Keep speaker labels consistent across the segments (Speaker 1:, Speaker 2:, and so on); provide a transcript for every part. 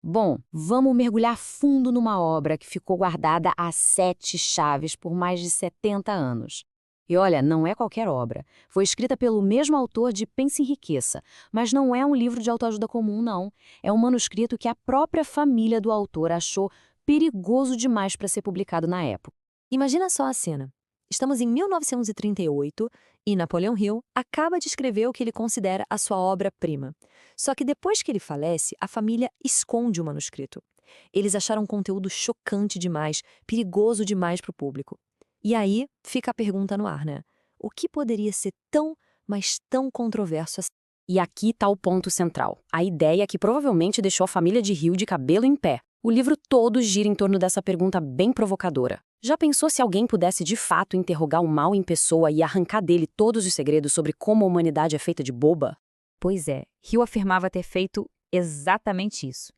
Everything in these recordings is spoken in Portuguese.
Speaker 1: Bom, vamos mergulhar fundo numa obra que ficou guardada a 7 chaves por mais de 70 anos. E olha, não é qualquer obra. Foi escrita pelo mesmo autor de Pense em Riqueza, mas não é um livro de autoajuda comum, não. É um manuscrito que a própria família do autor achou perigoso demais para ser publicado na época.
Speaker 2: Imagina só a cena. Estamos em 1938 e Napoleão Hill acaba de escrever o que ele considera a sua obra-prima. Só que depois que ele falece, a família esconde o manuscrito. Eles acharam um conteúdo chocante demais, perigoso demais para o público. E aí fica a pergunta no ar, né? O que poderia ser tão, mas tão controverso assim?
Speaker 1: E aqui está o ponto central. A ideia que provavelmente deixou a família de Hill de cabelo em pé. O livro todo gira em torno dessa pergunta bem provocadora. Já pensou se alguém pudesse de fato interrogar o mal em pessoa e arrancar dele todos os segredos sobre como a humanidade é feita de boba?
Speaker 3: Pois é, Hill afirmava ter feito exatamente isso.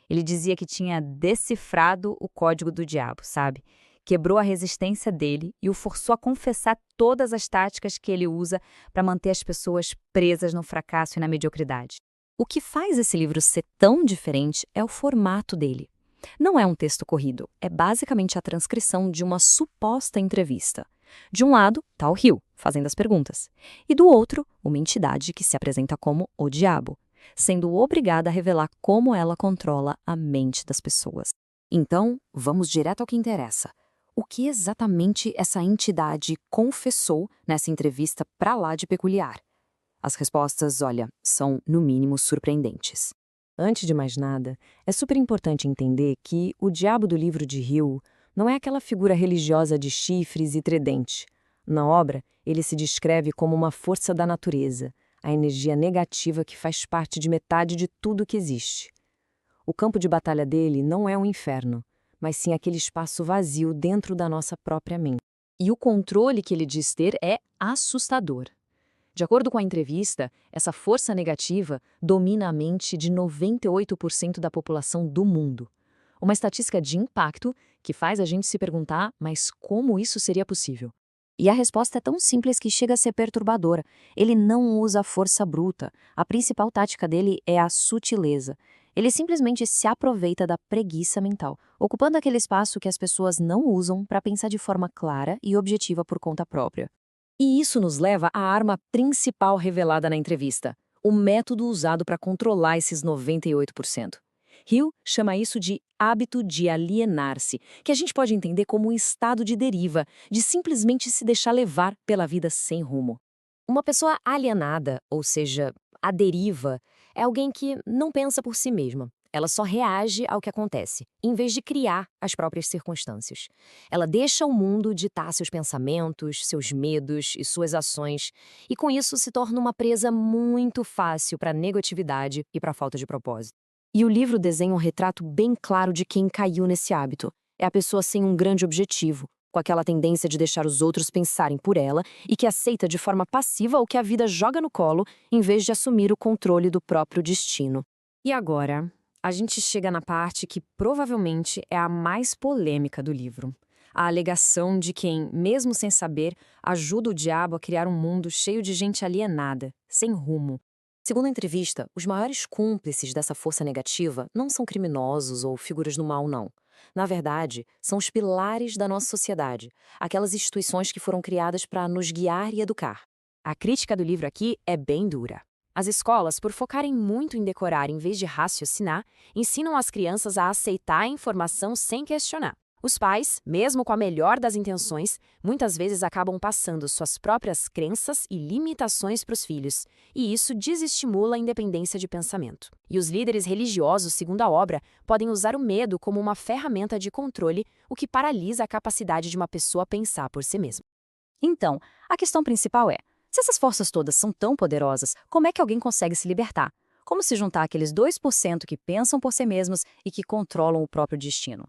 Speaker 3: Ele dizia que tinha decifrado o código do diabo, sabe? Quebrou a resistência dele e o forçou a confessar todas as táticas que ele usa para manter as pessoas presas no fracasso e na mediocridade. O que faz esse livro ser tão diferente é o formato dele. Não é um texto corrido, é basicamente a transcrição de uma suposta entrevista. De um lado, está o Hill, fazendo as perguntas, e do outro, uma entidade que se apresenta como o diabo, sendo obrigada a revelar como ela controla a mente das pessoas.
Speaker 1: Então, vamos direto ao que interessa. O que exatamente essa entidade confessou nessa entrevista pra lá de peculiar? As respostas, olha, são no mínimo surpreendentes.
Speaker 2: Antes de mais nada, é super importante entender que o diabo do livro de Hill não é aquela figura religiosa de chifres e tridente. Na obra, ele se descreve como uma força da natureza, a energia negativa que faz parte de metade de tudo que existe. O campo de batalha dele não é um inferno, mas sim aquele espaço vazio dentro da nossa própria mente.
Speaker 1: E o controle que ele diz ter é assustador. De acordo com a entrevista, essa força negativa domina a mente de 98% da população do mundo. Uma estatística de impacto que faz a gente se perguntar, mas como isso seria possível? E a resposta é tão simples que chega a ser perturbadora. Ele não usa a força bruta. A principal tática dele é a sutileza. Ele simplesmente se aproveita da preguiça mental, ocupando aquele espaço que as pessoas não usam para pensar de forma clara e objetiva por conta própria. E isso nos leva à arma principal revelada na entrevista, o método usado para controlar esses 98%. Hill chama isso de hábito de alienar-se, que a gente pode entender como um estado de deriva, de simplesmente se deixar levar pela vida sem rumo. Uma pessoa alienada, ou seja, à deriva, é alguém que não pensa por si mesma. Ela só reage ao que acontece, em vez de criar as próprias circunstâncias. Ela deixa o mundo ditar seus pensamentos, seus medos e suas ações, e com isso se torna uma presa muito fácil para a negatividade e para a falta de propósito. E o livro desenha um retrato bem claro de quem caiu nesse hábito. É a pessoa sem um grande objetivo, com aquela tendência de deixar os outros pensarem por ela e que aceita de forma passiva o que a vida joga no colo, em vez de assumir o controle do próprio destino. E agora, a gente chega na parte que provavelmente é a mais polêmica do livro. A alegação de quem, mesmo sem saber, ajuda o diabo a criar um mundo cheio de gente alienada, sem rumo. Segundo a entrevista, os maiores cúmplices dessa força negativa não são criminosos ou figuras do mal, não. Na verdade, são os pilares da nossa sociedade, aquelas instituições que foram criadas para nos guiar e educar. A crítica do livro aqui é bem dura. As escolas, por focarem muito em decorar em vez de raciocinar, ensinam as crianças a aceitar a informação sem questionar. Os pais, mesmo com a melhor das intenções, muitas vezes acabam passando suas próprias crenças e limitações para os filhos, e isso desestimula a independência de pensamento. E os líderes religiosos, segundo a obra, podem usar o medo como uma ferramenta de controle, o que paralisa a capacidade de uma pessoa pensar por si mesma. Então, a questão principal é: se essas forças todas são tão poderosas, como é que alguém consegue se libertar? Como se juntar aqueles 2% que pensam por si mesmos e que controlam o próprio destino?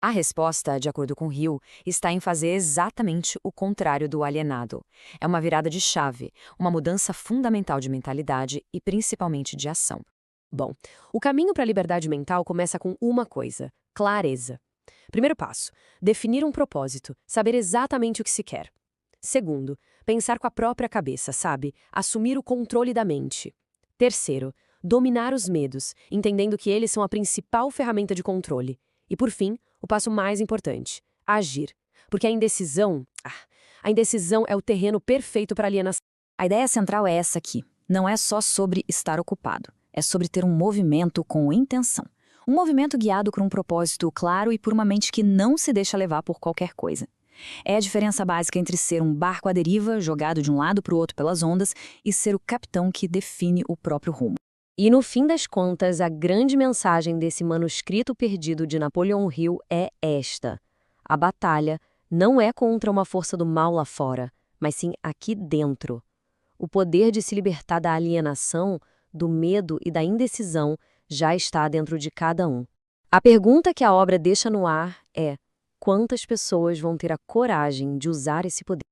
Speaker 1: A resposta, de acordo com Hill, está em fazer exatamente o contrário do alienado. É uma virada de chave, uma mudança fundamental de mentalidade e principalmente de ação. Bom, o caminho para a liberdade mental começa com uma coisa: clareza. Primeiro passo: definir um propósito, saber exatamente o que se quer. Segundo, pensar com a própria cabeça, sabe? Assumir o controle da mente. Terceiro,
Speaker 2: dominar os medos, entendendo que eles são a principal ferramenta de controle. E, por fim, o passo mais importante, agir. Porque a indecisão é o terreno perfeito para alienação.
Speaker 3: A ideia central é essa aqui. Não é só sobre estar ocupado. É sobre ter um movimento com intenção. Um movimento guiado por um propósito claro e por uma mente que não se deixa levar por qualquer coisa. É a diferença básica entre ser um barco à deriva, jogado de um lado para o outro pelas ondas, e ser o capitão que define o próprio rumo.
Speaker 1: E no fim das contas, a grande mensagem desse manuscrito perdido de Napoleon Hill é esta: a batalha não é contra uma força do mal lá fora, mas sim aqui dentro. O poder de se libertar da alienação, do medo e da indecisão já está dentro de cada um. A pergunta que a obra deixa no ar é: quantas pessoas vão ter a coragem de usar esse poder?